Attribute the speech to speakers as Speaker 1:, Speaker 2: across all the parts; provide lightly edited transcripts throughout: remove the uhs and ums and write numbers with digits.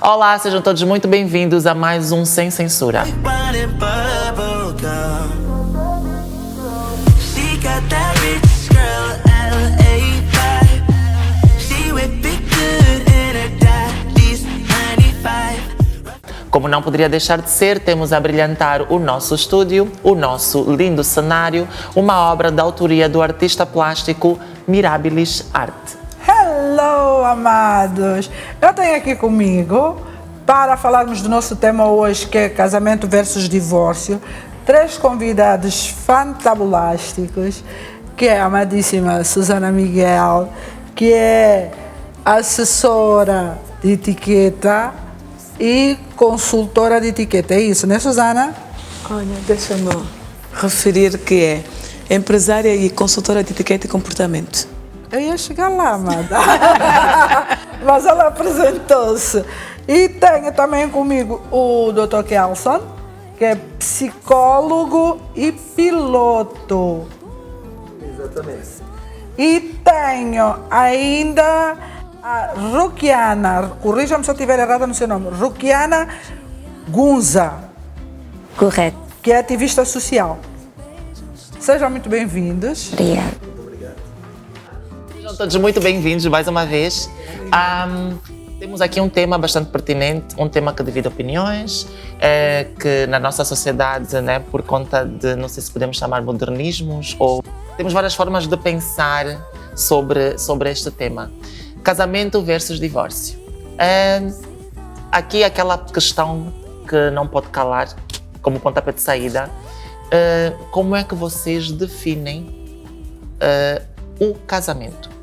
Speaker 1: Olá, sejam todos muito bem-vindos a mais um Sem Censura. Como não poderia deixar de ser, temos a brilhantar o nosso estúdio, o nosso lindo cenário, uma obra da autoria do artista plástico Mirabilis Art.
Speaker 2: Hello, amados! Eu tenho aqui comigo, para falarmos do nosso tema hoje, que é casamento versus divórcio, 3 convidados fantabulásticos, que é a amadíssima Susana Miguel, que é assessora de etiqueta e consultora de etiqueta. É isso, né, Susana?
Speaker 3: Olha, deixa-me referir que é empresária e consultora de etiqueta e comportamento.
Speaker 2: Eu ia chegar lá, amada. Mas ela apresentou-se. E tenho também comigo o Dr. Kelson, que é psicólogo e piloto.
Speaker 4: Exatamente.
Speaker 2: E tenho ainda a Rukiana, corrija-me se eu estiver errada no seu nome, Rukiana Gunza.
Speaker 5: Correto.
Speaker 2: Que é ativista social. Sejam muito bem-vindos.
Speaker 5: Obrigada.
Speaker 1: Sejam todos muito bem-vindos mais uma vez. Temos aqui um tema bastante pertinente, um tema que divide opiniões, que na nossa sociedade, né, por conta de, não sei se podemos chamar modernismos, ou temos várias formas de pensar sobre este tema. Casamento versus divórcio. Aqui aquela questão que não pode calar, como pontapé de saída, como é que vocês definem o casamento?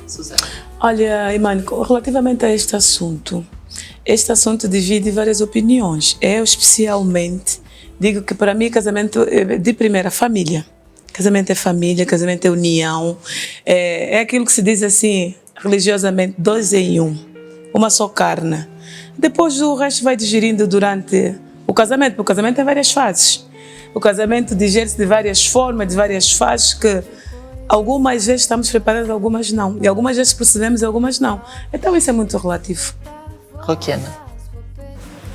Speaker 1: Susana.
Speaker 3: Olha, Imânico, relativamente a este assunto divide várias opiniões. Eu, especialmente, digo que para mim casamento é de primeira família. Casamento é família, casamento é união. É aquilo que se diz assim, religiosamente, 2 em 1, uma só carne. Depois o resto vai digerindo durante o casamento, porque o casamento tem várias fases. O casamento digere-se de várias formas, de várias fases, que algumas vezes estamos preparados, algumas não. E algumas vezes procedemos e algumas não. Então isso é muito relativo.
Speaker 1: Roquiana.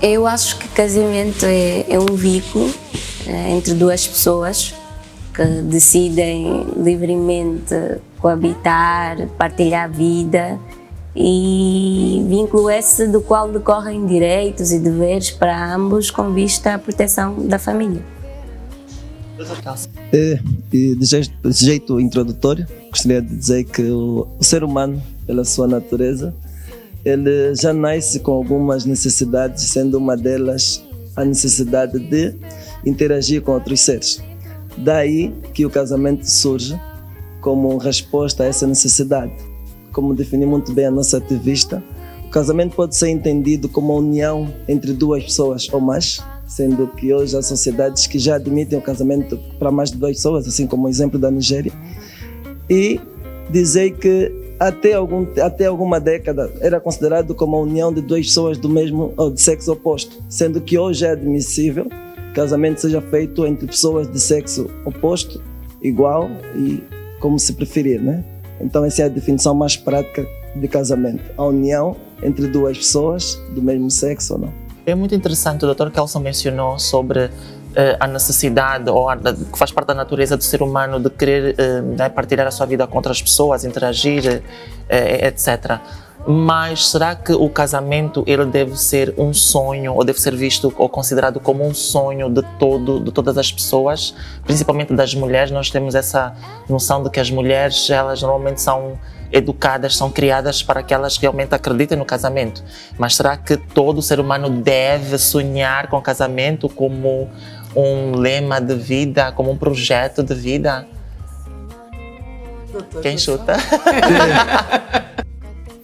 Speaker 5: Eu acho que casamento é um vínculo entre 2 pessoas que decidem livremente coabitar, partilhar a vida, e vínculo esse do qual decorrem direitos e deveres para ambos com vista à proteção da família.
Speaker 4: De jeito introdutório, gostaria de dizer que o ser humano, pela sua natureza, ele já nasce com algumas necessidades, sendo uma delas a necessidade de interagir com outros seres. Daí que o casamento surge como resposta a essa necessidade. Como definiu muito bem a nossa ativista, o casamento pode ser entendido como a união entre 2 pessoas ou mais, sendo que hoje há sociedades que já admitem o casamento para mais de 2 pessoas, assim como o exemplo da Nigéria. E dizer que até alguma década era considerado como a união de 2 pessoas do mesmo ou de sexo oposto, sendo que hoje é admissível que o casamento seja feito entre pessoas de sexo oposto, igual e como se preferir, né? Então essa é a definição mais prática de casamento, a união entre 2 pessoas do mesmo sexo ou não.
Speaker 1: É muito interessante, o Dr. Kelson mencionou sobre a necessidade, que faz parte da natureza do ser humano, de querer partilhar a sua vida com outras pessoas, interagir, etc. Mas será que o casamento ele deve ser um sonho, ou deve ser visto ou considerado como um sonho de todas as pessoas, principalmente das mulheres? Nós temos essa noção de que as mulheres, elas normalmente são educadas, são criadas para que elas realmente acreditem no casamento. Mas será que todo ser humano deve sonhar com o casamento como um lema de vida, como um projeto de vida? Quem chuta?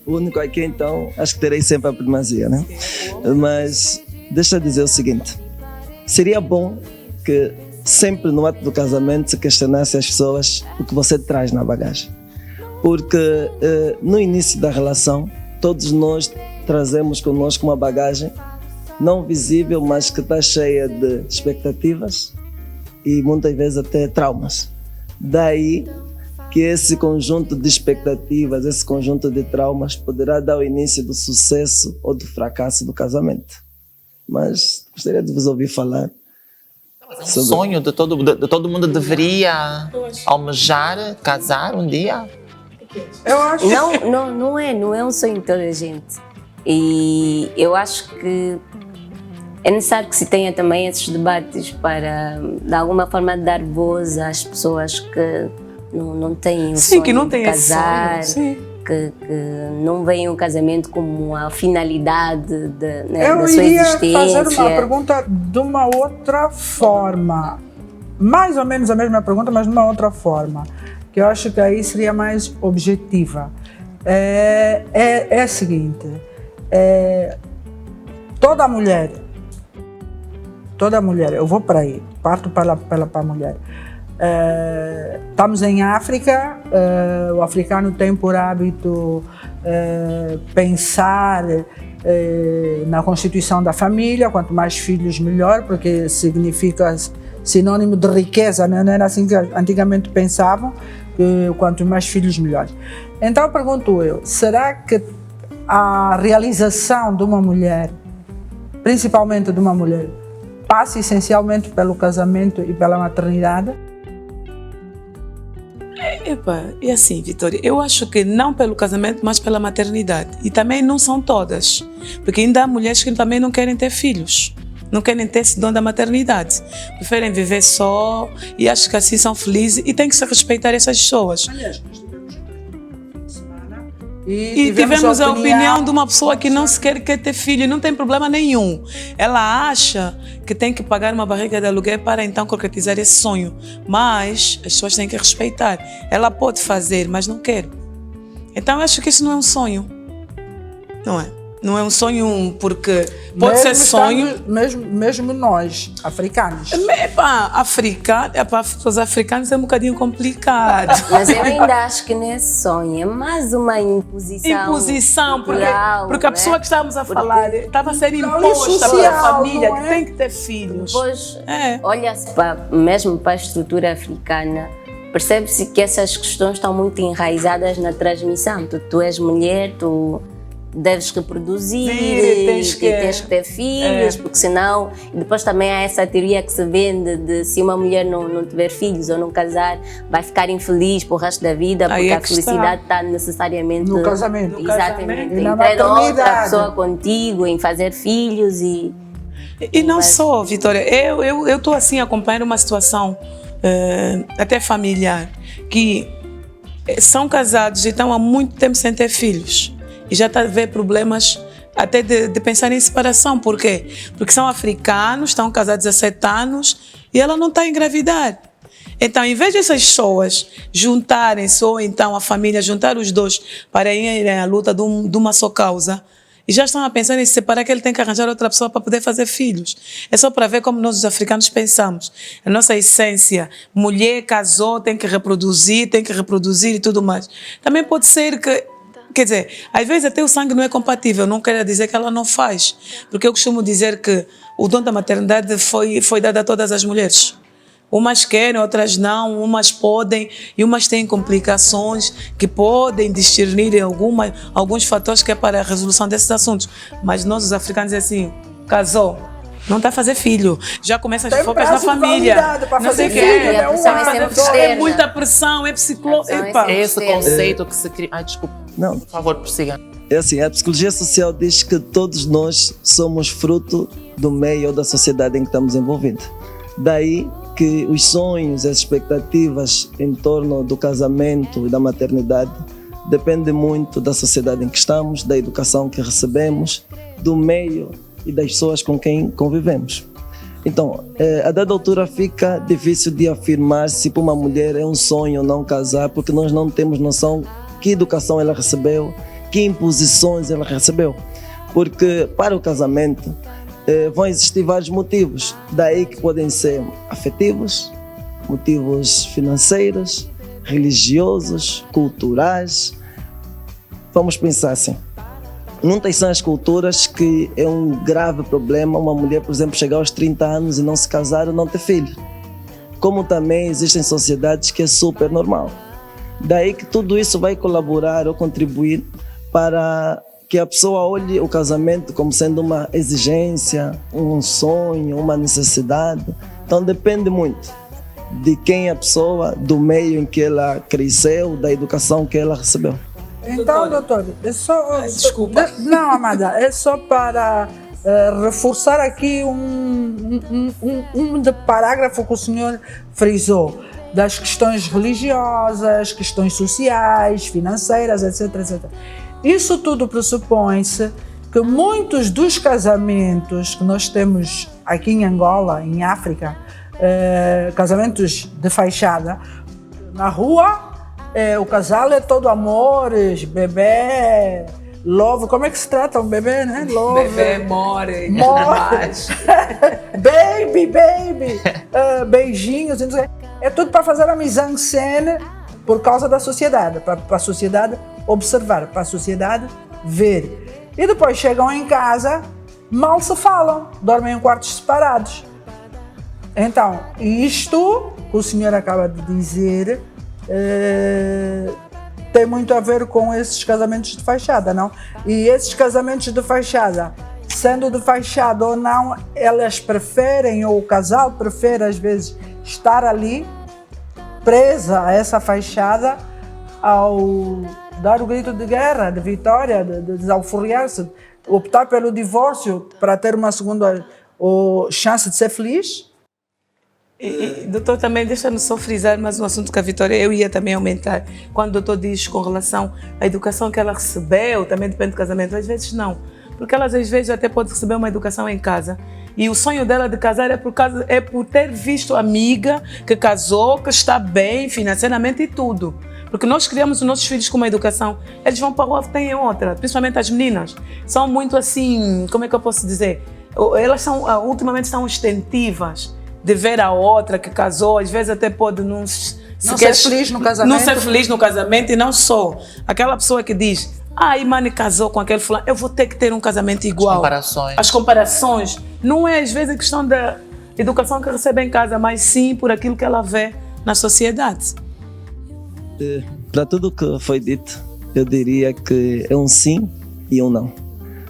Speaker 4: O único aqui, então, acho que terei sempre a primazia, né? Mas deixa eu dizer o seguinte, seria bom que sempre no ato do casamento se questionasse as pessoas o que você traz na bagagem. Porque no início da relação, todos nós trazemos connosco uma bagagem não visível, mas que está cheia de expectativas e muitas vezes até traumas. Daí que esse conjunto de expectativas, esse conjunto de traumas poderá dar o início do sucesso ou do fracasso do casamento. Mas gostaria de vos ouvir falar.
Speaker 1: É um sonho de todo mundo deveria almejar casar um dia.
Speaker 2: Eu acho.
Speaker 5: Não é um sonho de toda a gente. E eu acho que é necessário que se tenha também esses debates para, de alguma forma, dar voz às pessoas que não têm o sonho
Speaker 3: que não
Speaker 5: de
Speaker 3: têm
Speaker 5: casar,
Speaker 3: esse sonho,
Speaker 5: que não veem o casamento como a finalidade da
Speaker 2: Eu
Speaker 5: sua
Speaker 2: iria
Speaker 5: existência.
Speaker 2: fazer uma pergunta de uma outra forma. Mais ou menos a mesma pergunta, mas de uma outra forma. Que eu acho que aí seria mais objetiva. É a seguinte. Toda mulher, eu vou para aí, parto para a mulher. Estamos em África, o africano tem por hábito pensar na constituição da família, quanto mais filhos melhor, porque significa sinônimo de riqueza, não era assim que antigamente pensavam, quanto mais filhos melhor. Então pergunto eu, será que a realização de uma mulher, principalmente de uma mulher, passa essencialmente pelo casamento e pela maternidade?
Speaker 3: E assim, Vitória, eu acho que não pelo casamento, mas pela maternidade. E também não são todas, porque ainda há mulheres que também não querem ter filhos, não querem ter esse dom da maternidade, preferem viver só e acho que assim são felizes e tem que se respeitar essas pessoas.
Speaker 2: Aliás, nós tivemos um semana
Speaker 3: e tivemos a opinião de uma pessoa que não se quer ter filho e não tem problema nenhum. Ela acha que tem que pagar uma barriga de aluguel para então concretizar esse sonho. Mas as pessoas têm que respeitar. Ela pode fazer, mas não quer. Então eu acho que isso não é um sonho. Não é? Não é um sonho porque pode ser sonho.
Speaker 2: Mesmo nós, africanos.
Speaker 3: Para os africanos é um bocadinho complicado.
Speaker 5: Mas eu ainda acho que não é sonho, é mais uma imposição.
Speaker 3: Porque a pessoa que estávamos a falar estava a ser imposta
Speaker 2: social,
Speaker 3: pela família que
Speaker 2: é?
Speaker 3: tem que ter filhos.
Speaker 5: Depois, olha-se mesmo para a estrutura africana, percebe-se que essas questões estão muito enraizadas na transmissão. Tu és mulher, tu deves reproduzir, tens que ter filhos, porque senão... Depois também há essa teoria que se vende de se uma mulher não tiver filhos ou não casar, vai ficar infeliz para o resto da vida, porque a felicidade está necessariamente...
Speaker 2: No casamento.
Speaker 5: Exatamente.
Speaker 2: E na
Speaker 5: ter outra
Speaker 2: maternidade.
Speaker 5: pessoa contigo, em fazer filhos e
Speaker 3: não só, Vitória, eu estou assim a acompanhar uma situação até familiar, que são casados e estão há muito tempo sem ter filhos. E já está a ver problemas até de pensar em separação. Por quê? Porque são africanos, estão casados há 7 anos e ela não está a engravidar. Então, em vez dessas pessoas juntarem-se, ou então a família juntar os dois para irem à luta de uma só causa, e já estão a pensar em se separar, que ele tem que arranjar outra pessoa para poder fazer filhos. É só para ver como nós, os africanos, pensamos. A nossa essência, mulher casou, tem que reproduzir e tudo mais. Também pode ser que... Quer dizer, às vezes até o sangue não é compatível, não quer dizer que ela não faz. Porque eu costumo dizer que o dom da maternidade foi dado a todas as mulheres. Umas querem, outras não, umas podem e umas têm complicações que podem discernir em alguns fatores que é para a resolução desses assuntos. Mas nós, os africanos, é assim, casou, não está a fazer filho, já começa as fofocas na família. Não sei o que é muita pressão, é psicológico.
Speaker 1: É esse conceito que se cria. Desculpa.
Speaker 4: Não.
Speaker 1: Por favor, prossiga.
Speaker 4: É assim, a psicologia social diz que todos nós somos fruto do meio ou da sociedade em que estamos envolvidos. Daí que os sonhos, as expectativas em torno do casamento e da maternidade dependem muito da sociedade em que estamos, da educação que recebemos, do meio e das pessoas com quem convivemos. Então, a dada altura fica difícil de afirmar se para uma mulher é um sonho não casar, porque nós não temos noção que educação ela recebeu, que imposições ela recebeu. Porque para o casamento vão existir vários motivos, daí que podem ser afetivos, motivos financeiros, religiosos, culturais. Vamos pensar assim. Muitas são as culturas que é um grave problema uma mulher, por exemplo, chegar aos 30 anos e não se casar ou não ter filho. Como também existem sociedades que é super normal. Daí que tudo isso vai colaborar ou contribuir para que a pessoa olhe o casamento como sendo uma exigência, um sonho, uma necessidade. Então depende muito de quem é a pessoa, do meio em que ela cresceu, da educação que ela recebeu.
Speaker 2: Então, doutor, é só...
Speaker 3: Desculpa.
Speaker 2: Não, Amada, é só para reforçar aqui um parágrafo que o senhor frisou, das questões religiosas, questões sociais, financeiras, etc, etc. Isso tudo pressupõe-se que muitos dos casamentos que nós temos aqui em Angola, em África, casamentos de fachada, na rua, o casal é todo amores, bebê, love, como é que se trata um bebê, né? Love.
Speaker 3: Bebê, more.
Speaker 2: Baby, beijinhos, é tudo para fazer a mise-en-scène por causa da sociedade, para a sociedade observar, para a sociedade ver. E depois chegam em casa, mal se falam, dormem em quartos separados. Então, isto que o senhor acaba de dizer tem muito a ver com esses casamentos de fachada, não? E esses casamentos de fachada, sendo de fachada ou não, elas preferem, ou o casal prefere às vezes estar ali, presa a essa fachada, ao dar o grito de guerra, de vitória, de desalforriar-se, optar pelo divórcio para ter uma segunda chance de ser feliz.
Speaker 3: E, doutor, também deixa-me só frisar mais um assunto que a Vitória, eu ia também aumentar. Quando o doutor diz com relação à educação que ela recebeu, também depende do casamento, às vezes não. Porque ela às vezes até pode receber uma educação em casa e o sonho dela de casar é por ter visto a amiga que casou, que está bem financeiramente e tudo. Porque nós criamos os nossos filhos com uma educação, eles vão para a rua e têm outra, principalmente as meninas. São muito assim, como é que eu posso dizer? Elas ultimamente são ostentivas de ver a outra que casou, às vezes até pode não
Speaker 2: ser feliz no casamento.
Speaker 3: Não ser feliz no casamento e não só. Aquela pessoa que diz, Imani casou com aquele fulano, eu vou ter que ter um casamento igual. As comparações. Não é às vezes a questão da educação que recebe em casa, mas sim por aquilo que ela vê na sociedade.
Speaker 4: Para tudo o que foi dito, eu diria que é um sim e um não.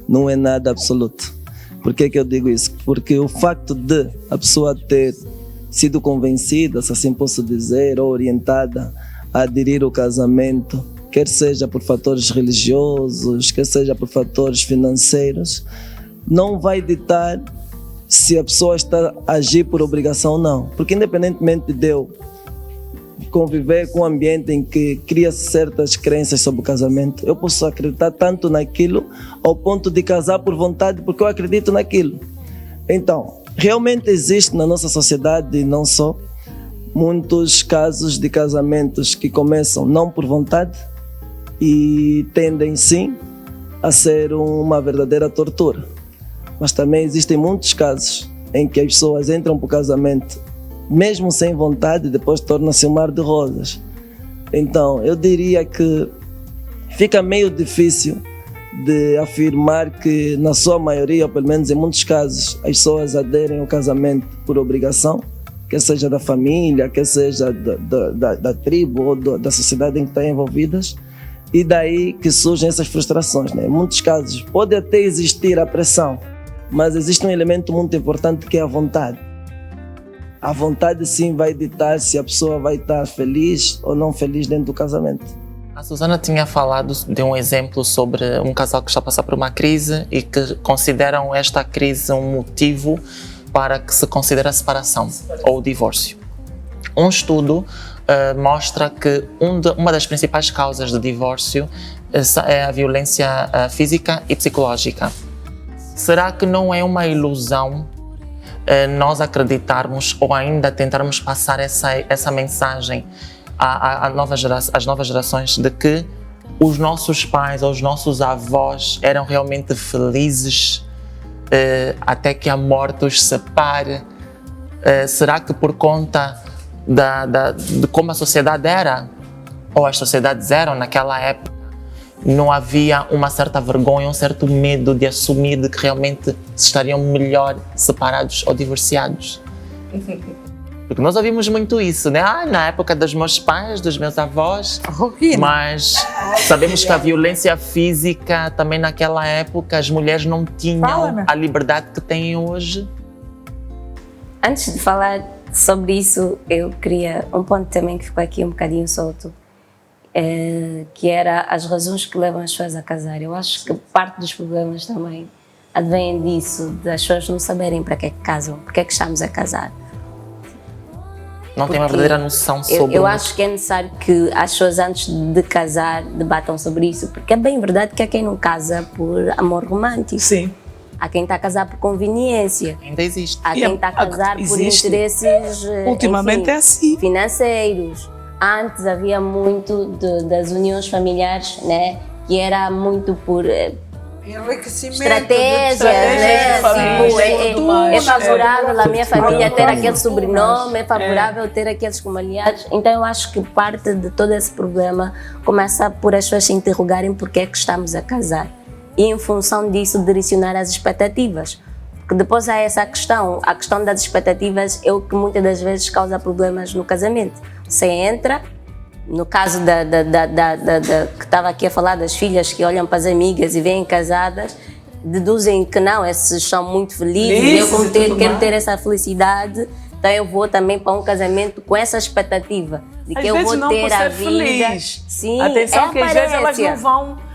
Speaker 4: Não é nada absoluto. Por que eu digo isso? Porque o facto de a pessoa ter sido convencida, se assim posso dizer, ou orientada a aderir ao casamento, quer seja por fatores religiosos, quer seja por fatores financeiros, não vai ditar se a pessoa está a agir por obrigação ou não. Porque independentemente de eu conviver com um ambiente em que cria-se certas crenças sobre o casamento, eu posso acreditar tanto naquilo ao ponto de casar por vontade porque eu acredito naquilo. Então, realmente existe na nossa sociedade, e não só, muitos casos de casamentos que começam não por vontade e tendem sim a ser uma verdadeira tortura. Mas também existem muitos casos em que as pessoas entram para o casamento mesmo sem vontade, depois torna-se um mar de rosas. Então, eu diria que fica meio difícil de afirmar que, na sua maioria, ou pelo menos em muitos casos, as pessoas aderem ao casamento por obrigação, quer seja da família, quer seja da tribo ou da sociedade em que estão envolvidas, e daí que surgem essas frustrações, né? Em muitos casos, pode até existir a pressão, mas existe um elemento muito importante que é a vontade. A vontade sim vai ditar se a pessoa vai estar feliz ou não feliz dentro do casamento.
Speaker 1: A Susana tinha falado de um exemplo sobre um casal que está a passar por uma crise e que consideram esta crise um motivo para que se considere a separação ou o divórcio. Um estudo mostra que uma das principais causas de divórcio é a violência física e psicológica. Será que não é uma ilusão nós acreditarmos ou ainda tentarmos passar essa mensagem às novas gerações de que os nossos pais ou os nossos avós eram realmente felizes até que a morte os separe? Será que por conta de como a sociedade era, ou as sociedades eram naquela época, não havia uma certa vergonha, um certo medo de assumir de que realmente estariam melhor separados ou divorciados? Porque nós ouvimos muito isso, né? Na época dos meus pais, dos meus avós.
Speaker 2: Roquina.
Speaker 1: Mas sabemos que a violência física também naquela época as mulheres não tinham
Speaker 2: Fala-me.
Speaker 1: a liberdade que têm hoje.
Speaker 5: Antes de falar sobre isso, eu queria um ponto também que ficou aqui um bocadinho solto, que era as razões que levam as pessoas a casar. Eu acho que parte dos problemas também advém disso, das pessoas não saberem para que é que casam, porque é que estamos a casar.
Speaker 1: Não tem uma
Speaker 5: Porque
Speaker 1: verdadeira noção sobre
Speaker 5: eu acho que é necessário que as pessoas antes de casar debatam sobre isso, porque é bem verdade que há quem não casa por amor romântico.
Speaker 3: Sim.
Speaker 5: Há quem está a casar por conveniência.
Speaker 1: Ainda existe.
Speaker 5: Há quem está a casar por
Speaker 3: existe.
Speaker 5: interesses
Speaker 3: Ultimamente
Speaker 5: enfim,
Speaker 3: é assim.
Speaker 5: financeiros. Antes havia muito das uniões familiares, né, que era muito por
Speaker 2: Enriquecimento.
Speaker 5: estratégias,
Speaker 3: estratégias
Speaker 5: né?
Speaker 3: de família,
Speaker 5: Tipo,
Speaker 3: tudo mais.
Speaker 5: é favorável a minha família ter aquele
Speaker 2: Fortunas.
Speaker 5: sobrenome, é favorável ter aqueles como aliados. Então eu acho que parte de todo esse problema começa por as pessoas se interrogarem porque é que estamos a casar. E em função disso direcionar as expectativas. Porque depois há essa questão, a questão das expectativas é o que muitas das vezes causa problemas no casamento. Você entra, no caso que estava aqui a falar das filhas que olham para as amigas e veem casadas, deduzem que não, esses são muito felizes, eu como quero ter essa felicidade, então eu vou também para um casamento com essa expectativa de que
Speaker 3: Às
Speaker 5: eu
Speaker 3: vezes
Speaker 5: vou
Speaker 3: não
Speaker 5: ter
Speaker 3: por
Speaker 5: a
Speaker 3: ser
Speaker 5: vida.
Speaker 3: feliz.
Speaker 5: Sim,
Speaker 3: Atenção que às vezes elas
Speaker 5: aparência.
Speaker 3: não vão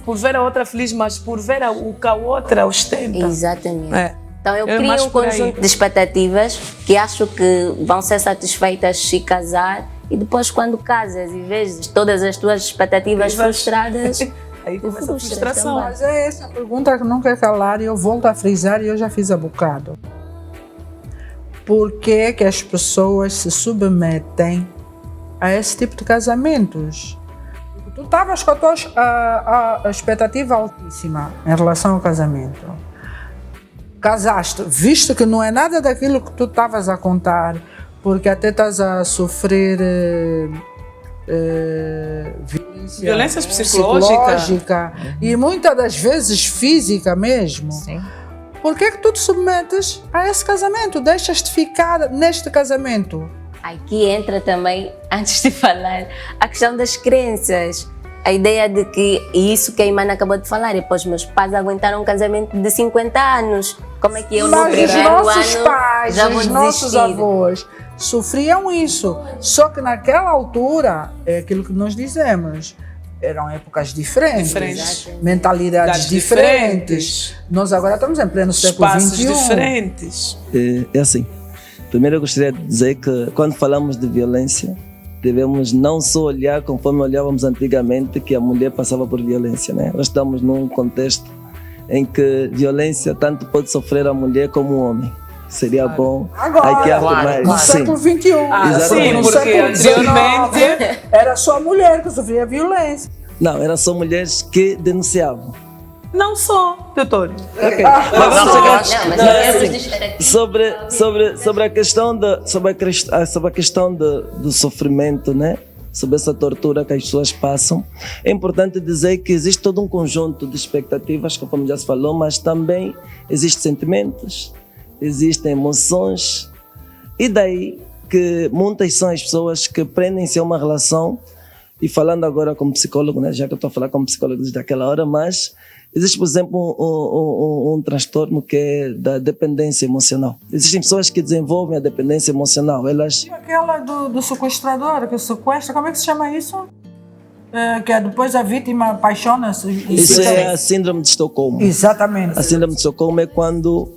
Speaker 3: por ver a outra feliz, mas por ver o que a outra ostenta.
Speaker 5: Exatamente.
Speaker 3: É.
Speaker 5: Então eu
Speaker 3: É
Speaker 5: crio
Speaker 3: mais
Speaker 5: um
Speaker 3: por aí.
Speaker 5: conjunto de expectativas que acho que vão ser satisfeitas se casar e depois quando casas e vês todas as tuas expectativas frustradas,
Speaker 3: Aí começa a
Speaker 5: frustras
Speaker 3: frustração.
Speaker 5: também.
Speaker 2: Mas é essa pergunta que não quer calar e eu volto a frisar e eu já fiz há bocado. Por que que as pessoas se submetem a esse tipo de casamentos? Tu estavas com a tua a expectativa altíssima em relação ao casamento. Casaste, visto que não é nada daquilo que tu estavas a contar, porque até estás a sofrer
Speaker 3: Violências psicológicas.
Speaker 2: psicológica e muitas das vezes física mesmo.
Speaker 1: Sim.
Speaker 2: Por que é que tu te submetes a esse casamento? Deixas-te ficar neste casamento?
Speaker 5: Aqui entra também, antes de falar, a questão das crenças. A ideia de que, e isso que a Imana acabou de falar, depois meus pais aguentaram um casamento de 50 anos. Como é que eu no
Speaker 2: Mas os
Speaker 5: primeiro
Speaker 2: nossos
Speaker 5: ano
Speaker 2: pais,
Speaker 5: já vou
Speaker 2: os nossos
Speaker 5: desistir?
Speaker 2: avós sofriam isso. Só que naquela altura, é aquilo que nós dizemos, eram épocas diferentes,
Speaker 3: Diferentes.
Speaker 2: mentalidades diferentes. Nós agora estamos em pleno século
Speaker 3: Espaços
Speaker 2: XXI.
Speaker 3: diferentes.
Speaker 4: É assim. Primeiro eu gostaria de dizer que quando falamos de violência, devemos não só olhar conforme olhávamos antigamente que a mulher passava por violência, né? Nós estamos num contexto em que violência tanto pode sofrer a mulher como o homem. Seria bom
Speaker 2: Agora,
Speaker 4: aqui afirmar.
Speaker 1: claro,
Speaker 2: No
Speaker 1: claro.
Speaker 4: Sim.
Speaker 2: século XXI.
Speaker 3: Sim,
Speaker 2: No
Speaker 3: porque
Speaker 2: século XIX,
Speaker 3: anteriormente-
Speaker 2: era só a mulher que sofria violência.
Speaker 4: Não, eram só mulheres que denunciavam.
Speaker 3: Não só, doutor.
Speaker 4: Ok.
Speaker 1: Não,
Speaker 4: Mas
Speaker 1: mas eu acho
Speaker 5: Não, mas
Speaker 4: Não,
Speaker 5: não
Speaker 4: é
Speaker 5: temos
Speaker 4: assim,
Speaker 5: de expectativa.
Speaker 4: sobre a questão do sofrimento, né? Sobre essa tortura que as pessoas passam, é importante dizer que existe todo um conjunto de expectativas, conforme já se falou, mas também existem sentimentos, existem emoções, e daí que muitas são as pessoas que prendem-se a uma relação, e falando agora como psicólogo, né? Já que eu estou a falar como psicólogo desde aquela hora, mas existe, por exemplo, um transtorno que é da dependência emocional. Existem pessoas que desenvolvem a dependência emocional. Elas
Speaker 2: E aquela do sequestrador, que sequestra, como é que se chama isso? Que é depois a vítima apaixona-se.
Speaker 4: Isso é a síndrome de Estocolmo.
Speaker 2: Exatamente.
Speaker 4: A síndrome de Estocolmo é quando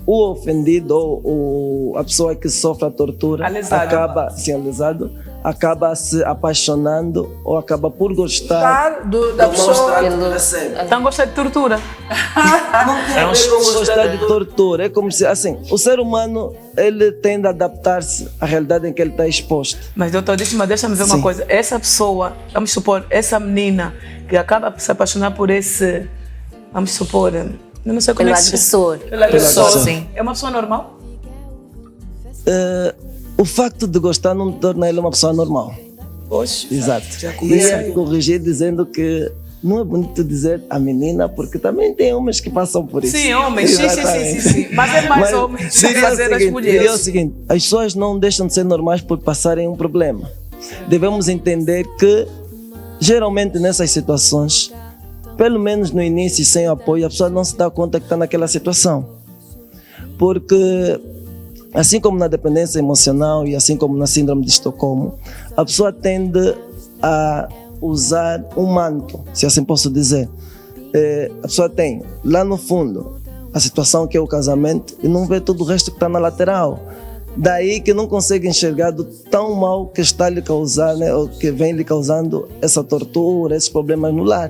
Speaker 4: o ofendido ou a pessoa que sofre a tortura
Speaker 3: Alisado.
Speaker 4: acaba se apaixonando ou acaba por gostar
Speaker 2: Da pessoa.
Speaker 3: Então gosta de tortura.
Speaker 1: É um
Speaker 4: gostar de tortura. É como se, assim, o ser humano, ele tende a adaptar-se à realidade em que ele está exposto.
Speaker 3: Mas doutor, deixa-me ver uma
Speaker 4: Sim.
Speaker 3: coisa. Essa pessoa, vamos supor, essa menina que acaba por se apaixonar por esse, vamos supor, eu não sei como
Speaker 5: Pelo
Speaker 3: é que se
Speaker 5: agressor.
Speaker 3: Pelo agressor.
Speaker 4: agressor.
Speaker 1: Sim.
Speaker 3: É uma pessoa normal?
Speaker 4: O facto de gostar não torna ele uma pessoa normal.
Speaker 3: Poxa.
Speaker 4: Exato.
Speaker 3: Já começa
Speaker 4: Ia
Speaker 3: aí.
Speaker 4: corrigir dizendo que não é bonito dizer a menina, porque também tem homens que passam por isso.
Speaker 3: Sim, homens, sim. Mas é mais homens a fazer as mulheres.
Speaker 4: Diria o seguinte, as pessoas não deixam de ser normais por passarem um problema. Devemos entender que, geralmente nessas situações, pelo menos no início, sem apoio, a pessoa não se dá conta que está naquela situação. Porque, assim como na dependência emocional e assim como na síndrome de Estocolmo, a pessoa tende a usar um manto, se assim posso dizer. A pessoa tem lá no fundo a situação que é o casamento e não vê todo o resto que está na lateral. Daí que não consegue enxergar do tão mal que está lhe causando, né, ou que vem lhe causando essa tortura, esses problemas no lar.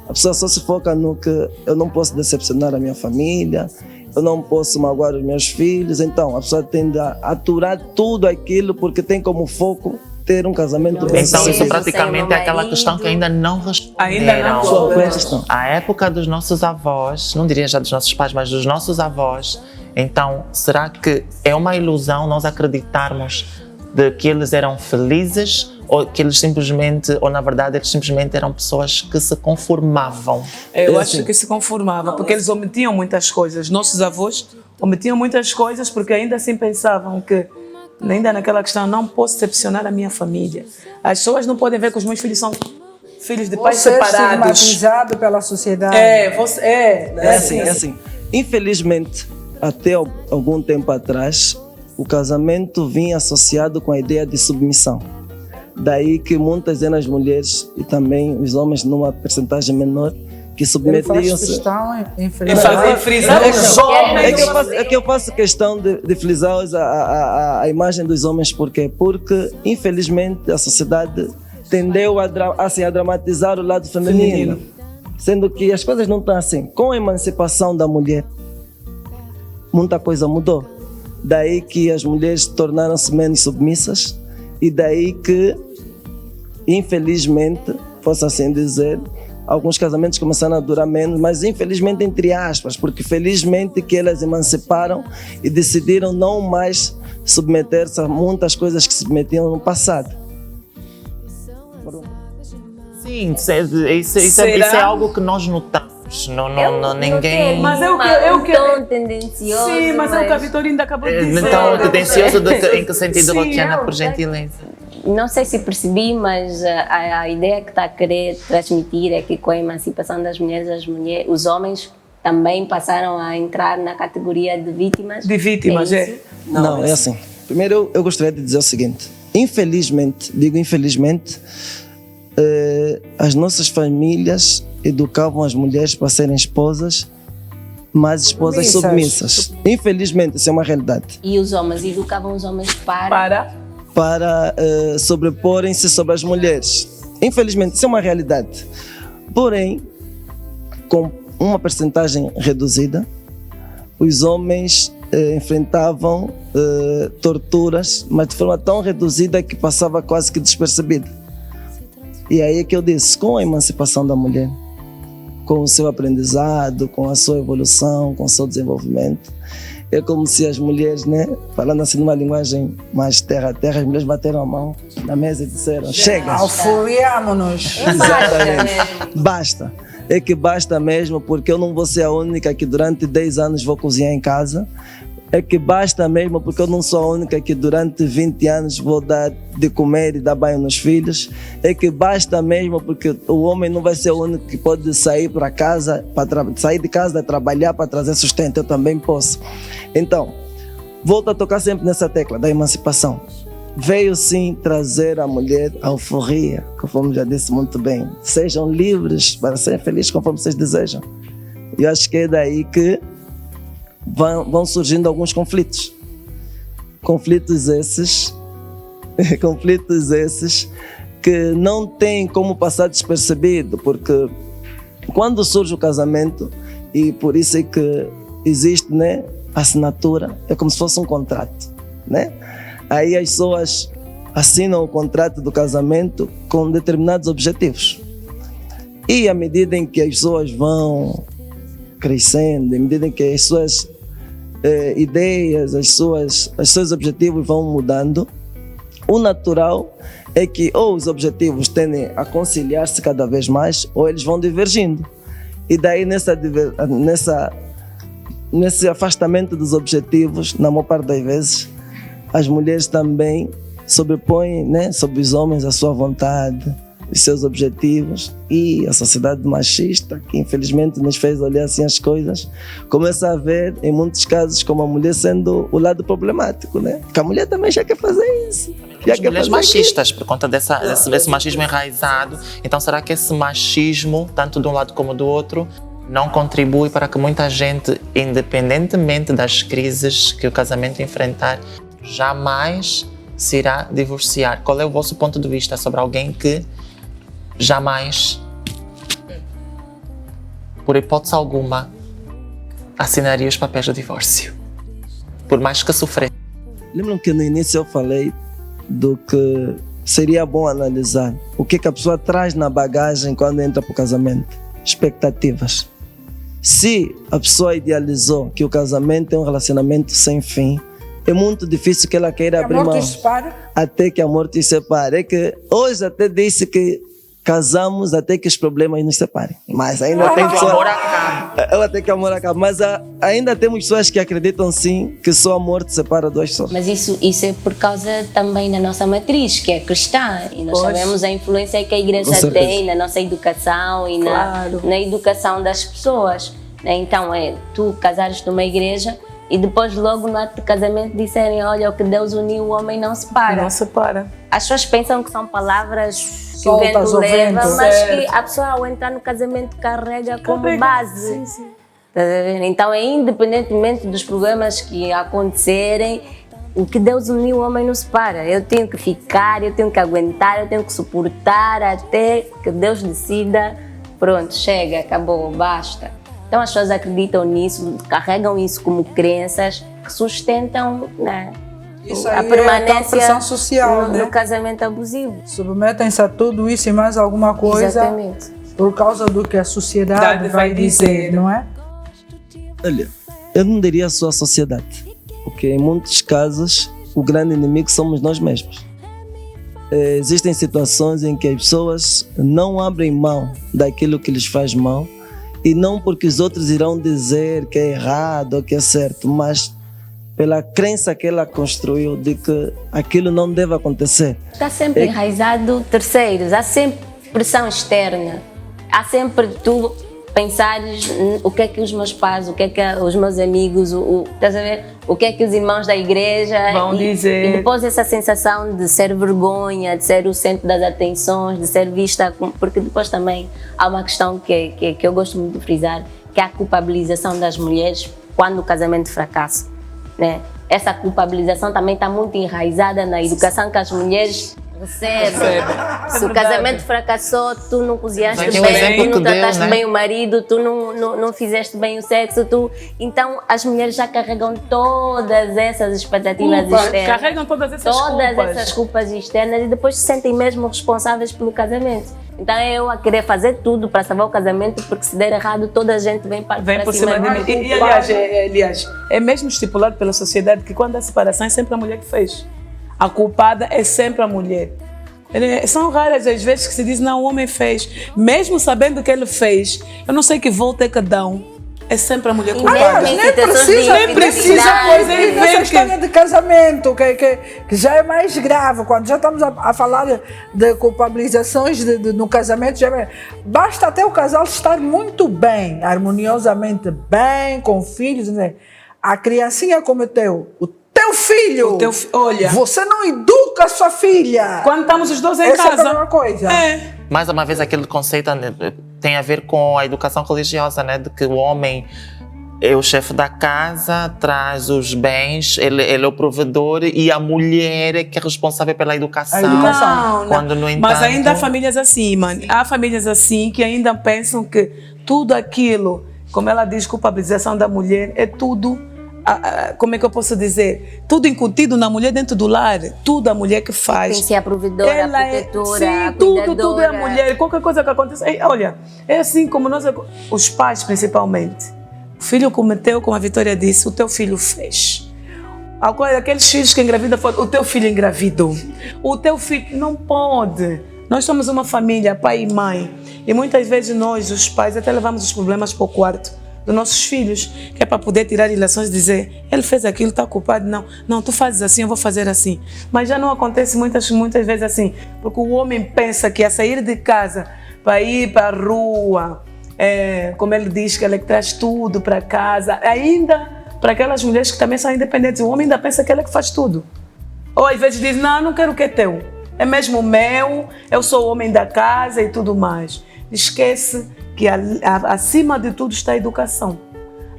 Speaker 4: A pessoa só se foca no que eu não posso decepcionar a minha família, eu não posso magoar os meus filhos. Então a pessoa tende a aturar tudo aquilo porque tem como foco ter um casamento bem
Speaker 1: Então
Speaker 4: sucedido.
Speaker 1: isso praticamente é aquela questão que ainda não responderam.
Speaker 4: Qual é a questão?
Speaker 1: A época dos nossos avós, não diria já dos nossos pais, mas dos nossos avós. Então, será que é uma ilusão nós acreditarmos de que eles eram felizes ou que eles simplesmente, ou na verdade eles simplesmente eram pessoas que se conformavam?
Speaker 3: Eu acho que se conformava, porque eles omitiam muitas coisas. Nossos avós omitiam muitas coisas porque ainda assim pensavam que, ainda naquela questão, não posso decepcionar a minha família. As pessoas não podem ver que os meus filhos são filhos de pais separados.
Speaker 2: Estigmatizado pela sociedade.
Speaker 4: É assim. Infelizmente, até algum tempo atrás, o casamento vinha associado com a ideia de submissão. Daí que muitas das mulheres e também os homens, numa percentagem menor, que submetiam-se. É que eu faço questão de frisar a imagem dos homens, por quê? Porque, infelizmente, a sociedade tendeu a dramatizar o lado feminino, sendo que as coisas não estão assim. Com a emancipação da mulher, muita coisa mudou. Daí que as mulheres tornaram-se menos submissas e daí que, infelizmente, posso assim dizer, alguns casamentos começaram a durar menos, mas infelizmente entre aspas, porque felizmente que elas emanciparam e decidiram não mais submeter-se a muitas coisas que se submetiam no passado.
Speaker 1: Sim, isso é algo que nós notamos. Ninguém.
Speaker 3: Mas é o que
Speaker 5: tão tendencioso.
Speaker 3: Sim, mas é o que a Vitória ainda acabou de dizer.
Speaker 1: Então, tendencioso em que sentido, Rotiana, por gentileza?
Speaker 5: Não sei se percebi, mas a ideia que está a querer transmitir é que com a emancipação das mulheres, os homens também passaram a entrar na categoria de vítimas.
Speaker 3: De vítimas, é?
Speaker 4: Não, é assim. Primeiro, eu gostaria de dizer o seguinte. Infelizmente, as nossas famílias educavam as mulheres para serem esposas, mas esposas submissas. Infelizmente, isso é uma realidade.
Speaker 5: E os homens educavam os homens para
Speaker 4: sobreporem-se sobre as mulheres. Infelizmente, isso é uma realidade. Porém, com uma percentagem reduzida, os homens enfrentavam torturas, mas de forma tão reduzida que passava quase que despercebido. E aí é que eu disse, com a emancipação da mulher, com o seu aprendizado, com a sua evolução, com o seu desenvolvimento, é como se as mulheres, né, falando assim numa linguagem mais terra a terra, as mulheres bateram a mão na mesa e disseram, chega!
Speaker 2: Alfuriamo-nos!
Speaker 4: Exatamente. Basta. É que basta mesmo, porque eu não vou ser a única que durante 10 anos vou cozinhar em casa. É que basta mesmo, porque eu não sou a única que durante 20 anos vou dar de comer e dar banho nos filhos. É que basta mesmo, porque o homem não vai ser o único que pode sair para casa, sair de casa, trabalhar para trazer sustento. Eu também posso. Então, volto a tocar sempre nessa tecla da emancipação. Veio sim trazer à mulher a euforia, conforme já disse muito bem. Sejam livres para serem felizes conforme vocês desejam. E eu acho que é daí que vão surgindo alguns conflitos. Conflitos esses que não têm como passar despercebido, porque quando surge o casamento, e por isso é que existe, né, a assinatura, é como se fosse um contrato, né? Aí as pessoas assinam o contrato do casamento com determinados objetivos. E à medida em que as pessoas vão crescendo, à medida em que as suas ideias, os seus objetivos vão mudando, o natural é que ou os objetivos tendem a conciliar-se cada vez mais ou eles vão divergindo. E daí nesse afastamento dos objetivos, na maior parte das vezes, as mulheres também sobrepõem, né, sobre os homens a sua vontade, os seus objetivos, e a sociedade machista, que infelizmente nos fez olhar assim as coisas, começa a ver em muitos casos como a mulher sendo o lado problemático, né? Que a mulher também já quer fazer isso.
Speaker 1: As mulheres machistas, por conta desse machismo enraizado. Então será que esse machismo, tanto de um lado como do outro, não contribui para que muita gente, independentemente das crises que o casamento enfrentar, jamais se irá divorciar? Qual é o vosso ponto de vista sobre alguém que jamais, por hipótese alguma, assinaria os papéis do divórcio, por mais que sofresse?
Speaker 4: Lembram que no início eu falei do que seria bom analisar o que a pessoa traz na bagagem quando entra para o casamento? Expectativas. Se a pessoa idealizou que o casamento é um relacionamento sem fim, é muito difícil que ela queira abrir mão até que a morte os separe. É que hoje até disse que casamos até que os problemas nos separem. Mas ainda tem pessoas... Até que o amor acabe. Mas ainda temos pessoas que acreditam sim que só a morte separa duas pessoas.
Speaker 5: Mas isso é por causa também da nossa matriz, que é cristã. E nós sabemos a influência que a igreja tem na nossa educação e na educação das pessoas. Então tu casares numa igreja e depois logo no ato de casamento disserem: olha, o que Deus uniu, o homem não separa.
Speaker 3: Não separa. As
Speaker 5: pessoas pensam que são palavras que o vento leva, mas que a pessoa ao entrar no casamento carrega como base.
Speaker 3: Sim, sim.
Speaker 5: Então independentemente dos problemas que acontecerem, o que Deus uniu, o homem não separa. Eu tenho que ficar, eu tenho que aguentar, eu tenho que suportar até que Deus decida, pronto, chega, acabou, basta. Então as pessoas acreditam nisso, carregam isso como crenças que sustentam, né,
Speaker 2: isso
Speaker 5: a
Speaker 2: aí
Speaker 5: permanência
Speaker 2: é a pressão social,
Speaker 5: no casamento abusivo.
Speaker 2: Submetem-se a tudo isso e mais alguma coisa.
Speaker 5: Exatamente.
Speaker 2: Por causa do que a sociedade vai dizer, não é?
Speaker 4: Olha, eu não diria só a sociedade, porque em muitos casos o grande inimigo somos nós mesmos. Existem situações em que as pessoas não abrem mão daquilo que lhes faz mal, e não porque os outros irão dizer que é errado ou que é certo, mas pela crença que ela construiu de que aquilo não deve acontecer.
Speaker 5: Está sempre enraizado terceiros, há sempre pressão externa, há sempre tu pensares o que é que os meus pais, o que é que os meus amigos, estás a ver? O que é que os irmãos da igreja
Speaker 3: vão dizer.
Speaker 5: E depois essa sensação de ser vergonha, de ser o centro das atenções, de ser vista, porque depois também há uma questão que eu gosto muito de frisar, que é a culpabilização das mulheres quando o casamento fracassa, né? Essa culpabilização também está muito enraizada na educação que as mulheres recebem. Se o casamento fracassou, tu não cozinhaste bem, tu não trataste bem o marido, tu não fizeste bem o sexo, então as mulheres já carregam todas essas expectativas externas.
Speaker 3: Carregam todas essas
Speaker 5: culpas externas e depois se sentem mesmo responsáveis pelo casamento. Então é eu a querer fazer tudo para salvar o casamento, porque se der errado toda a gente vem por cima de mim.
Speaker 3: E aliás, é mesmo estipulado pela sociedade que quando há separação é sempre a mulher que fez. A culpada é sempre a mulher. São raras as vezes que se diz: não, o homem fez. Mesmo sabendo que ele fez, eu não sei que volta é que dão. É sempre a mulher culpada.
Speaker 2: Nem precisa, pois é, essa história de casamento, que já é mais grave. Quando já estamos a falar de culpabilizações no casamento, basta até o casal estar muito bem, harmoniosamente bem, com filhos, né? A criancinha cometeu o teu filho.
Speaker 3: Olha,
Speaker 2: você não educa a sua filha.
Speaker 3: Quando estamos os dois em casa.
Speaker 2: Essa é a mesma coisa.
Speaker 1: Mais uma vez, aquele conceito tem a ver com a educação religiosa, né? De que o homem é o chefe da casa, traz os bens, ele é o provedor, e a mulher é que é responsável pela educação.
Speaker 3: Não.
Speaker 1: Quando, no entanto...
Speaker 3: Mas ainda há famílias assim, mano. Há famílias assim que ainda pensam que tudo aquilo, como ela diz, culpabilização da mulher, é tudo... como é que eu posso dizer? Tudo incutido na mulher dentro do lar. Tudo a mulher que faz.
Speaker 5: Tem que ser a provedora,
Speaker 3: ela
Speaker 5: a protetora,
Speaker 3: sim,
Speaker 5: a cuidadora.
Speaker 3: Tudo é a mulher. Qualquer coisa que aconteça. Olha, é assim como nós, os pais principalmente. O filho cometeu, como a Vitória disse, o teu filho fez. Aqueles filhos que engravidam, o teu filho engravidou. O teu filho não pode. Nós somos uma família, pai e mãe. E muitas vezes nós, os pais, até levamos os problemas para o quarto dos nossos filhos, que é para poder tirar relações e dizer, ele fez aquilo, está culpado. Não, tu fazes assim, eu vou fazer assim. Mas já não acontece muitas vezes assim, porque o homem pensa que a sair de casa para ir para a rua, como ele diz, que ele traz tudo para casa, ainda para aquelas mulheres que também são independentes, o homem ainda pensa que ele é que faz tudo. Ou às vezes diz, não quero o que é teu, é mesmo meu, eu sou o homem da casa e tudo mais. Esquece que acima de tudo está a educação.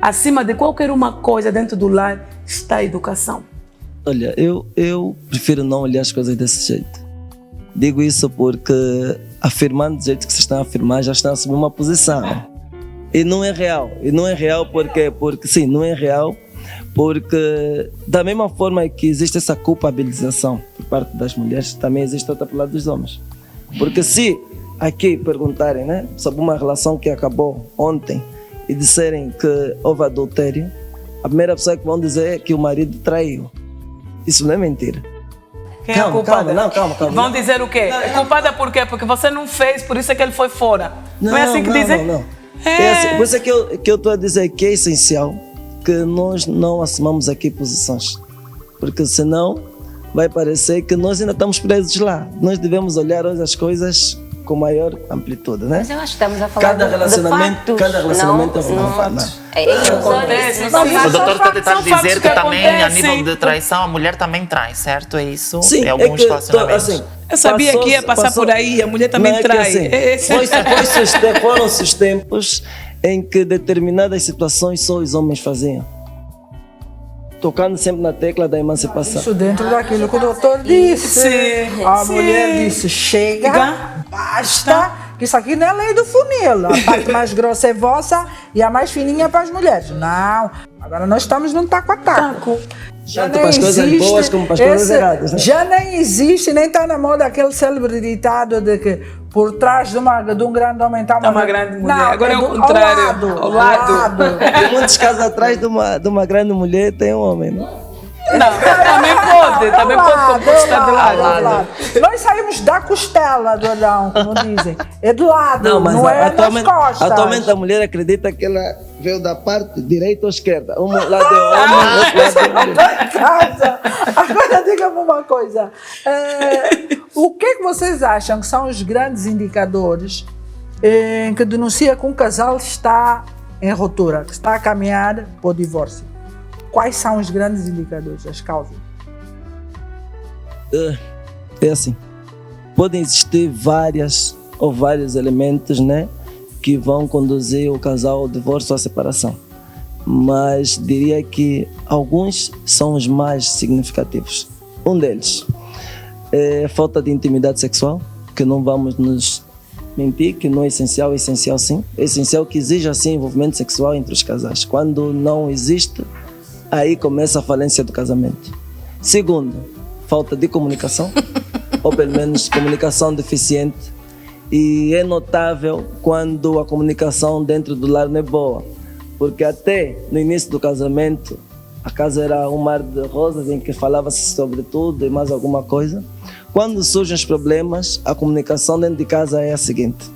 Speaker 3: Acima de qualquer uma coisa dentro do lar está a educação.
Speaker 4: Olha, eu prefiro não olhar as coisas desse jeito. Digo isso porque afirmando do jeito que vocês estão a afirmar, já estão a assumir uma posição. E não é real. Porque sim, não é real. Porque da mesma forma que existe essa culpabilização por parte das mulheres, também existe outra por lado dos homens. Porque se aqui perguntarem, né, sobre uma relação que acabou ontem e disserem que houve adultério, a primeira pessoa que vão dizer é que o marido traiu. Isso não é mentira.
Speaker 3: Quem é a culpada?
Speaker 4: Calma.
Speaker 3: Vão dizer o quê? É culpada por quê? Porque você não fez, por isso é que ele foi fora. Não é assim que dizem?
Speaker 4: Não. É assim, por isso é que eu estou a dizer que é essencial que nós não assumamos aqui posições. Porque senão vai parecer que nós ainda estamos presos lá. Nós devemos olhar hoje as coisas com maior amplitude, né?
Speaker 5: Mas eu acho que estamos a falar
Speaker 4: cada relacionamento é um fato.
Speaker 1: O doutor está tentando dizer que também, a nível de traição, a mulher também trai, certo? É isso?
Speaker 4: Sim,
Speaker 1: em alguns relacionamentos.
Speaker 4: Assim,
Speaker 3: eu sabia que ia passar por aí, a mulher também trai.
Speaker 4: Foram-se os tempos em que determinadas situações só os homens faziam. Tocando sempre na tecla da emancipação.
Speaker 2: Isso dentro daquilo que o doutor disse. A mulher disse, chega, basta, que isso aqui não é lei do funil. A parte mais grossa é vossa e a mais fininha é para as mulheres. Não, agora nós estamos num taco a taco.
Speaker 4: Tanto para as coisas boas como para as coisas erradas, né?
Speaker 2: Já nem existe, nem está na moda aquele célebre ditado de que por trás de um grande homem está
Speaker 3: uma grande mulher.
Speaker 2: Não,
Speaker 3: agora é o contrário. Ao lado.
Speaker 4: Em muitos casos atrás de uma grande mulher tem um homem, né?
Speaker 3: Não, também pode estar de lado.
Speaker 2: Nós saímos da costela do Adão, como dizem. É do lado, não é das costas.
Speaker 4: Atualmente a mulher acredita que ela veio da parte direita ou esquerda. Um lado é homem, outro lado é mulher.
Speaker 2: Agora diga-me uma coisa. O que é que vocês acham que são os grandes indicadores que denuncia que um casal está em ruptura, que está a caminhar para o divórcio? Quais são os grandes indicadores, as causas?
Speaker 4: É assim, podem existir vários elementos, né, que vão conduzir o casal ao divórcio ou à separação. Mas diria que alguns são os mais significativos. Um deles é a falta de intimidade sexual, que não vamos nos mentir, que não é essencial sim. É essencial que exija sim envolvimento sexual entre os casais. Quando não existe, aí começa a falência do casamento. Segundo, falta de comunicação, ou pelo menos comunicação deficiente. E é notável quando a comunicação dentro do lar não é boa. Porque até no início do casamento, a casa era um mar de rosas em que falava-se sobre tudo e mais alguma coisa. Quando surgem os problemas, a comunicação dentro de casa é a seguinte: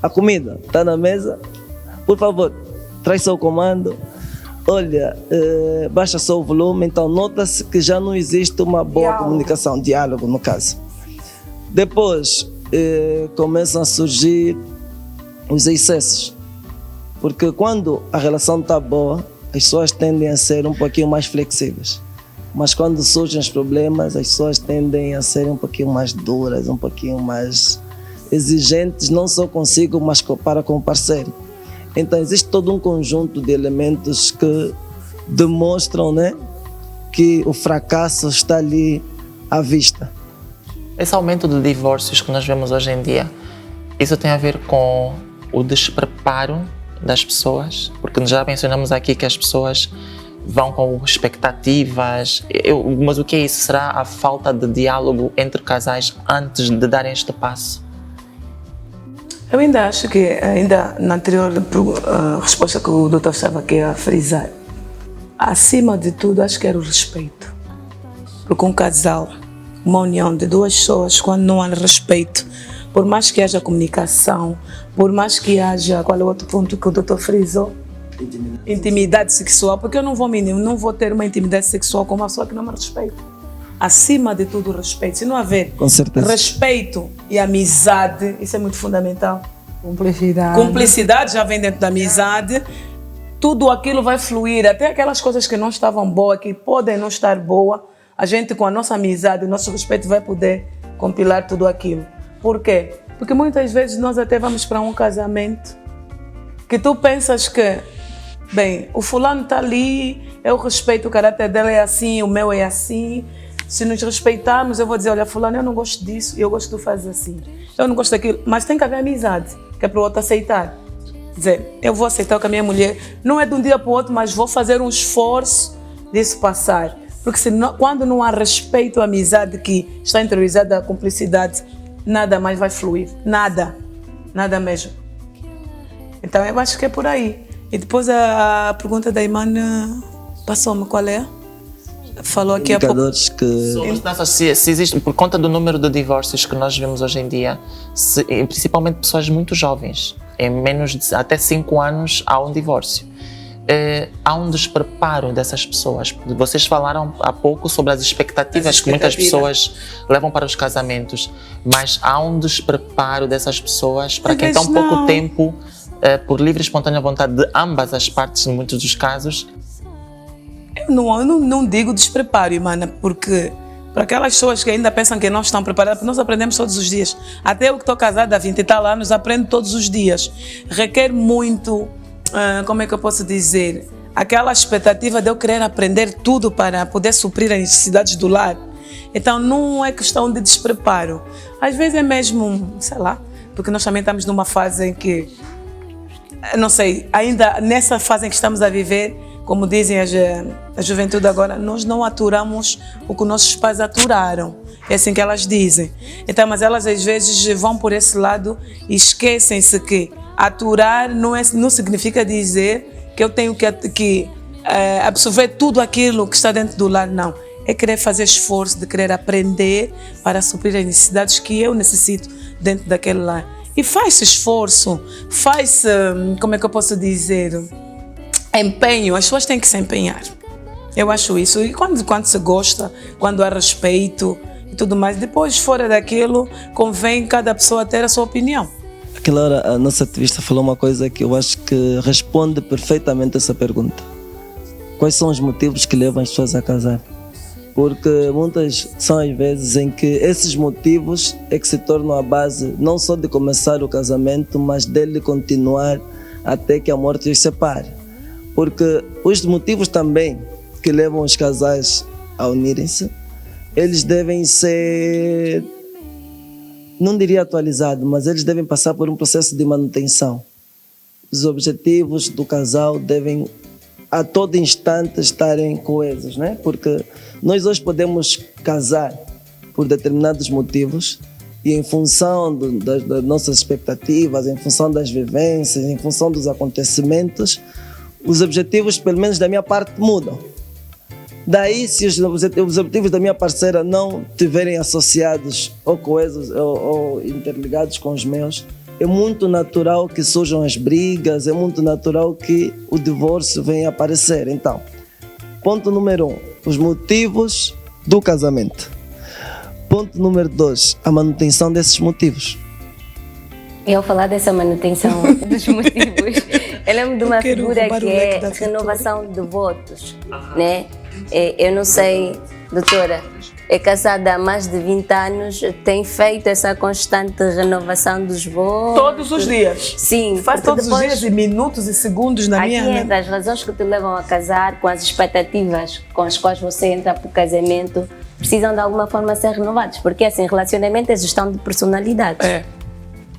Speaker 4: a comida está na mesa, por favor, traz só o comando. Olha, baixa só o volume, então nota-se que já não existe uma boa comunicação, diálogo no caso. Depois começam a surgir os excessos, porque quando a relação está boa, as pessoas tendem a ser um pouquinho mais flexíveis, mas quando surgem os problemas, as pessoas tendem a ser um pouquinho mais duras, um pouquinho mais exigentes, não só consigo, mas para com o parceiro. Então existe todo um conjunto de elementos que demonstram, né, que o fracasso está ali à vista.
Speaker 1: Esse aumento de divórcios que nós vemos hoje em dia, isso tem a ver com o despreparo das pessoas? Porque já mencionamos aqui que as pessoas vão com expectativas, mas o que é isso? Será a falta de diálogo entre casais antes de darem este passo?
Speaker 3: Eu ainda acho que, ainda na anterior resposta que o doutor estava aqui a frisar, acima de tudo, acho que era o respeito. Porque um casal, uma união de duas pessoas, quando não há respeito, por mais que haja comunicação, por mais que haja, qual é o outro ponto que o doutor frisou? Intimidade sexual, porque eu não vou ter uma intimidade sexual com uma pessoa que não me respeita. Acima de tudo, o respeito. Se não haver
Speaker 4: Com certeza.
Speaker 3: respeito e amizade, isso é muito fundamental.
Speaker 2: Cumplicidade.
Speaker 3: Cumplicidade já vem dentro da amizade, tudo aquilo vai fluir, até aquelas coisas que não estavam boas, que podem não estar boas, a gente com a nossa amizade, o nosso respeito vai poder compilar tudo aquilo. Por quê? Porque muitas vezes nós até vamos para um casamento que tu pensas que, bem, o fulano está ali, eu respeito, o caráter dela é assim, o meu é assim. Se nos respeitarmos, eu vou dizer, olha, fulano, eu não gosto disso, eu gosto de fazer assim. Eu não gosto daquilo, mas tem que haver amizade, que é para o outro aceitar. Dizer, eu vou aceitar com a minha mulher, não é de um dia para o outro, mas vou fazer um esforço disso passar. Porque quando não há respeito à amizade que está interiorizada, a cumplicidade, nada mais vai fluir. Nada. Nada mesmo. Então eu acho que é por aí. E depois a pergunta da irmã passou-me, qual é? Falou aqui há pouco.
Speaker 4: Indicadores que...
Speaker 1: Se existe, por conta do número de divórcios que nós vemos hoje em dia, principalmente pessoas muito jovens, em menos de até 5 anos há um divórcio. Há um despreparo dessas pessoas. Vocês falaram há pouco sobre as expectativas que muitas pessoas levam para os casamentos, mas há um despreparo dessas pessoas para quem está um pouco tempo, por livre e espontânea vontade de ambas as partes, em muitos dos casos.
Speaker 3: Eu não digo despreparo, Imana, porque para aquelas pessoas que ainda pensam que não estão preparadas, nós aprendemos todos os dias. Até eu que estou casada há 20 e tal anos, aprendo todos os dias. Requer muito, como é que eu posso dizer, aquela expectativa de eu querer aprender tudo para poder suprir as necessidades do lar. Então não é questão de despreparo. Às vezes é mesmo, sei lá, porque nós também estamos numa fase em que, não sei, ainda nessa fase em que estamos a viver, como dizem a juventude agora, nós não aturamos o que nossos pais aturaram. É assim que elas dizem. Então, mas elas às vezes vão por esse lado e esquecem-se que aturar não significa dizer que eu tenho que absorver tudo aquilo que está dentro do lar, não. É querer fazer esforço, de querer aprender para suprir as necessidades que eu necessito dentro daquele lar. E faz-se esforço, faz-se, como é que eu posso dizer, empenho. As pessoas têm que se empenhar. Eu acho isso. E quando se gosta, quando há respeito e tudo mais, depois, fora daquilo, convém cada pessoa ter a sua opinião.
Speaker 4: Aquela hora a nossa ativista falou uma coisa que eu acho que responde perfeitamente essa pergunta. Quais são os motivos que levam as pessoas a casar? Porque muitas são as vezes em que esses motivos é que se tornam a base não só de começar o casamento, mas dele continuar até que a morte os separe. Porque os motivos também que levam os casais a unirem-se, eles devem ser, não diria atualizados, mas eles devem passar por um processo de manutenção. Os objetivos do casal devem a todo instante estarem coesos, né? Porque nós hoje podemos casar por determinados motivos e em função das nossas expectativas, em função das vivências, em função dos acontecimentos, os objetivos, pelo menos da minha parte, mudam. Daí, se os objetivos da minha parceira não estiverem associados ou coesos ou interligados com os meus, é muito natural que surjam as brigas, é muito natural que o divórcio venha a aparecer. Então, ponto número 1, os motivos do casamento. Ponto número 2, a manutenção desses motivos.
Speaker 5: Eu falar dessa manutenção dos motivos, eu lembro de uma figura que é renovação de votos, né? Eu não sei, doutora, é casada há mais de 20 anos, tem feito essa constante renovação dos votos.
Speaker 3: Todos os dias.
Speaker 5: Sim.
Speaker 3: Faz todos os dias e minutos e segundos na minha...
Speaker 5: Aqui entra as razões que te levam a casar, com as expectativas com as quais você entra para o casamento, precisam de alguma forma ser renovados, porque assim, relacionamento é gestão de personalidades.
Speaker 3: É.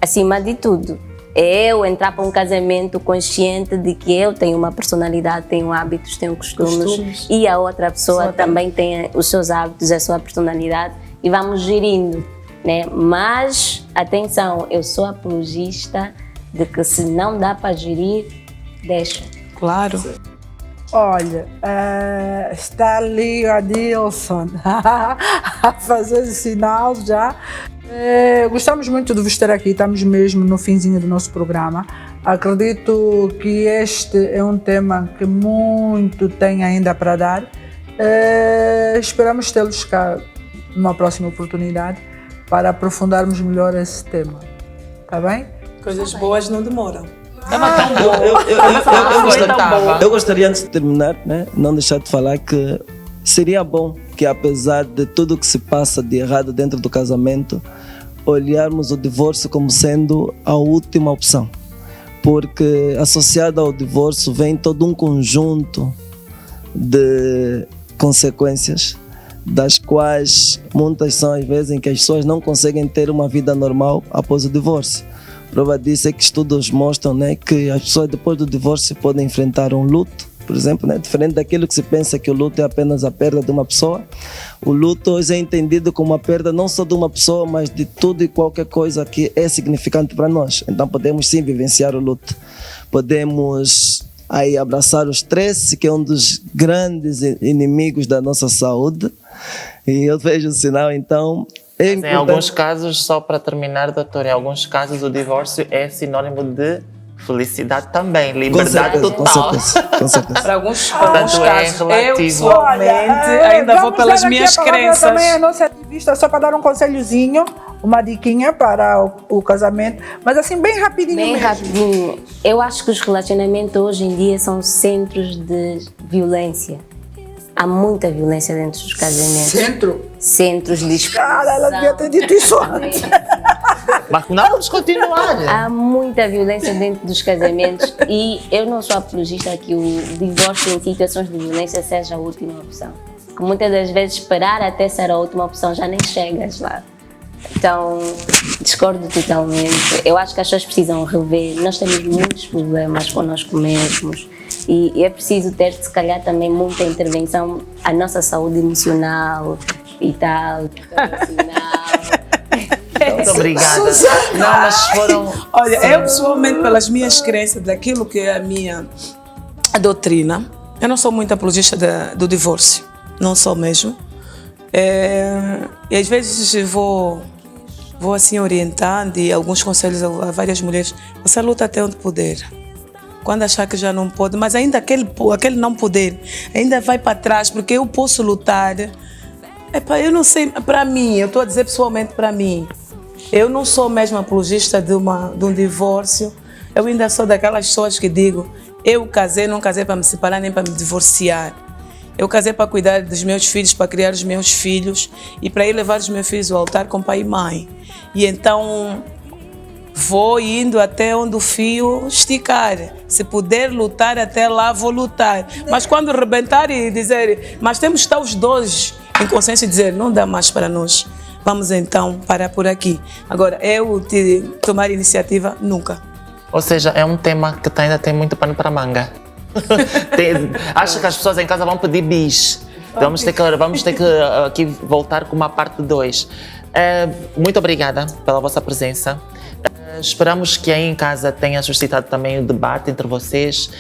Speaker 5: Acima de tudo, é eu entrar para um casamento consciente de que eu tenho uma personalidade, tenho hábitos, tenho costumes. E a outra pessoa também tem os seus hábitos, a sua personalidade e vamos gerindo, né? Mas, atenção, eu sou apologista de que se não dá para gerir, deixa.
Speaker 3: Claro.
Speaker 2: Olha, está ali o Adilson a fazer esse sinal já. Gostamos muito de vos ter aqui, estamos mesmo no finzinho do nosso programa. Acredito que este é um tema que muito tem ainda para dar. Esperamos tê-los cá numa próxima oportunidade para aprofundarmos melhor esse tema. Está bem?
Speaker 3: Coisas boas não demoram.
Speaker 4: Eu gostaria, antes de terminar, né, não deixar de falar que seria bom que, apesar de tudo o que se passa de errado dentro do casamento, olharmos o divórcio como sendo a última opção. Porque associado ao divórcio vem todo um conjunto de consequências, das quais muitas são as vezes em que as pessoas não conseguem ter uma vida normal após o divórcio. Prova disso é que estudos mostram, né, que as pessoas depois do divórcio podem enfrentar um luto, por exemplo, né, diferente daquilo que se pensa que o luto é apenas a perda de uma pessoa. O luto hoje é entendido como a perda não só de uma pessoa, mas de tudo e qualquer coisa que é significante para nós. Então podemos sim vivenciar o luto. Podemos aí abraçar o estresse, que é um dos grandes inimigos da nossa saúde. E eu vejo o sinal, então...
Speaker 1: Em alguns casos, só para terminar, doutor, em alguns casos o divórcio é sinônimo de felicidade também, liberdade total.
Speaker 4: Com certeza.
Speaker 3: Para alguns
Speaker 1: Portanto,
Speaker 3: casos, eu
Speaker 1: relativo.
Speaker 3: pessoalmente ainda vou pelas minhas crenças.
Speaker 2: Também a nossa ativista, só para dar um conselhozinho, uma diquinha para o casamento, mas assim bem rapidinho
Speaker 5: Bem
Speaker 2: mesmo.
Speaker 5: rapidinho. Eu acho que os relacionamentos hoje em dia são centros de violência. Há muita violência dentro dos casamentos. Centros de exposição.
Speaker 2: Cara, ela devia ter dito isso antes.
Speaker 1: Mas não, vamos continuar.
Speaker 5: Há muita violência dentro dos casamentos e eu não sou apologista que o divórcio em situações de violência seja a última opção. Porque muitas das vezes esperar até ser a última opção já nem chegas lá. Então, discordo totalmente. Eu acho que as pessoas precisam rever. Nós temos muitos problemas connosco mesmos e é preciso ter, se calhar, também muita intervenção à nossa saúde emocional e tal.
Speaker 1: Muito obrigada. Não, mas foram...
Speaker 3: Olha, eu pessoalmente, pelas minhas crenças, daquilo que é a minha doutrina, eu não sou muito apologista do divórcio. Não sou mesmo. E às vezes vou assim orientando e alguns conselhos a várias mulheres. Você luta até onde puder. Quando achar que já não pode, mas ainda aquele não poder, ainda vai para trás, porque eu posso lutar. Eu não sei, para mim, eu estou a dizer pessoalmente para mim, eu não sou mesmo apologista de um divórcio. Eu ainda sou daquelas pessoas que digo, eu casei, não casei para me separar nem para me divorciar. Eu casei para cuidar dos meus filhos, para criar os meus filhos e para ir levar os meus filhos ao altar com pai e mãe. E então vou indo até onde o fio esticar. Se puder lutar até lá, vou lutar. Mas quando arrebentar e dizer, mas temos que estar os dois em consciência e dizer, não dá mais para nós. Vamos então parar por aqui. Agora, eu tomar iniciativa, nunca.
Speaker 1: Ou seja, é um tema que ainda tem muito pano para manga. Acho que as pessoas em casa vão pedir bis. Vamos ter que aqui voltar com uma parte 2. Muito obrigada pela vossa presença. Esperamos que aí em casa tenha suscitado também o debate entre vocês.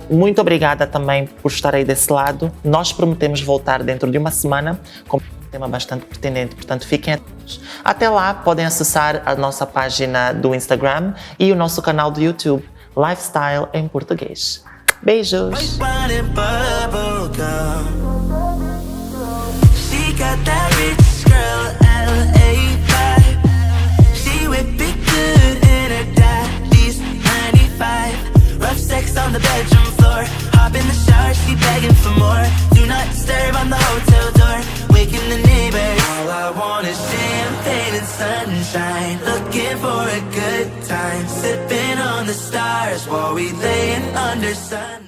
Speaker 1: Muito obrigada também por estar aí desse lado. Nós prometemos voltar dentro de uma semana com um tema bastante pertinente, portanto fiquem atentos. Até lá, podem acessar a nossa página do Instagram e o nosso canal do YouTube, Lifestyle em Português. Beijos!
Speaker 6: Sex on the bedroom floor. Hop in the shower, she begging for more. Do not disturb on the hotel door. Waking the neighbors. All I want is champagne and sunshine. Looking for a good time. Sipping on the stars while we laying under sun.